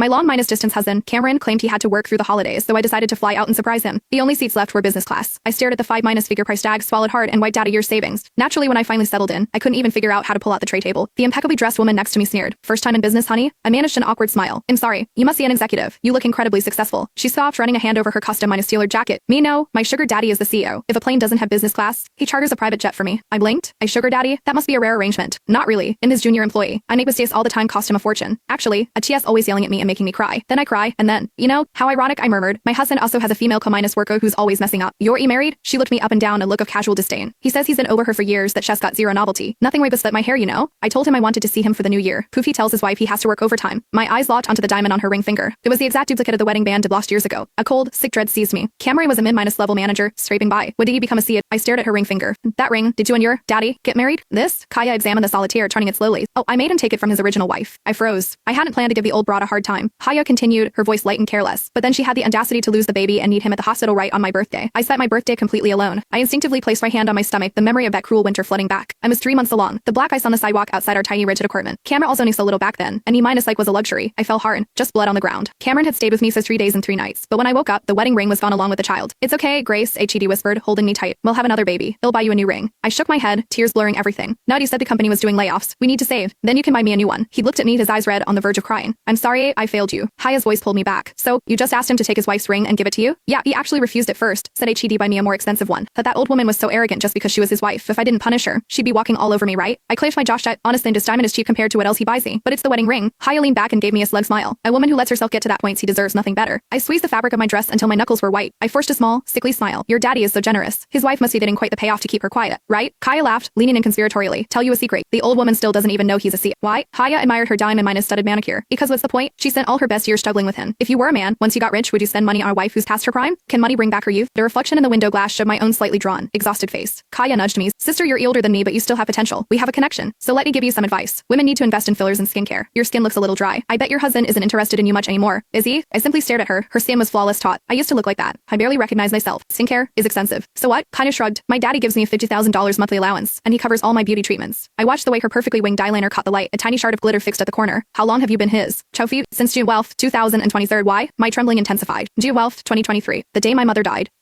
My long-distance husband, Cameron, claimed he had to work through the holidays, so I decided to fly out and surprise him. The only seats left were business class. I stared at the 5-figure price tag, swallowed hard, and wiped out a year's savings. Naturally, when I finally settled in, I couldn't even figure out how to pull out the tray table. The impeccably dressed woman next to me sneered. "First time in business, honey?" I managed an awkward smile. "I'm sorry. You must be an executive. You look incredibly successful." She scoffed, running a hand over her custom-tailored jacket. "Me no. My sugar daddy is the CEO. If a plane doesn't have business class, he charters a private jet for me." I blinked. "A sugar daddy? That must be a rare arrangement." "Not really. In his junior employee. I make mistakes all the time, cost him a fortune. Actually, a TS always yelling at me and making me cry. Then I cry, and then, you know, how ironic," I murmured. "My husband also has a female co-worker who's always messing up." "You're married?" She looked me up and down, a look of casual disdain. "He says he's been over her for years, that she's got zero novelty. Nothing way but split my hair, you know." I told him I wanted to see him for the new year. Poof, he tells his wife he has to work overtime. My eyes locked onto the diamond on her ring finger. It was the exact duplicate of the wedding band lost years ago. A cold, sick dread seized me. Cameron was a mid-level manager, scraping by. When did he become a CEO? I stared at her ring finger. "That ring, did you and your daddy get married?" "This?" Kaya examined the solitaire, turning it slowly. "Oh, I made him take it from his original wife." I froze. I hadn't planned to give the old broad a hard time. Kaya continued, her voice light and careless. "But then she had the audacity to lose the baby and need him at the hospital right on my birthday. I spent my birthday completely alone." I instinctively placed my hand on my stomach, the memory of that cruel winter flooding back. I was 3 months along. The black ice on the sidewalk outside our tiny rigid apartment. Cameron also knew so little back then, and E- was a luxury. I fell hard, just blood on the ground. Cameron had stayed with me for 3 days and 3 nights, but when I woke up, the wedding ring was gone along with the child. "It's okay, Grace," HED whispered, holding me tight. "We'll have another baby. They'll buy you a new ring." I shook my head, tears blurring everything. "Nuddy said the company was doing layoffs. We need to save. Then you can buy me a new one." He looked at me, his eyes red, on the verge of crying. "I'm sorry, I failed you." Haya's voice pulled me back. "So, you just asked him to take his wife's ring and give it to you?" "Yeah, he actually refused at first," said HED, "buy me a more expensive one. But that old woman was so arrogant just because she was his wife. If I didn't punish her, she'd be walking all over me, right?" I clenched my jaw shut. "Honestly, this diamond is cheap compared to what else he buys me. But it's the wedding ring." Haya leaned back and gave me a slug smile. "A woman who lets herself get to that point, he deserves nothing better." I squeezed the fabric of my dress until my knuckles were white. I forced a small, sickly smile. "Your daddy is so generous. His wife must be getting quite the payoff to keep her quiet, right?" Kaya laughed, leaning in conspiratorially. "Tell you a secret. The old woman still doesn't even know he's a C. Why?" Haya admired her diamond-studded manicure. "Because what's the point? She spent all her best years struggling with him. If you were a man, once you got rich, would you spend money on a wife who's past her prime? Can money bring back her youth?" The reflection in the window glass showed my own slightly drawn, exhausted face. Kaya nudged me. "Sister, you're older than me, but you still have potential. We have a connection. So let me give you some advice. Women need to invest in fillers and skincare. Your skin looks a little dry. I bet your husband isn't interested in you much anymore, is he?" I simply stared at her. Her skin was flawless taut. I used to look like that. I barely recognized myself. "Skincare is expensive." "So what?" Kinda shrugged. "My daddy gives me a $50,000 monthly allowance, and he covers all my beauty treatments." I watched the way her perfectly winged eyeliner caught the light, a tiny shard of glitter fixed at the corner. "How long have you been his?" "Chofi, since June 12th, 2023. Why?" My trembling intensified. "June 12th, 2023. The day my mother died."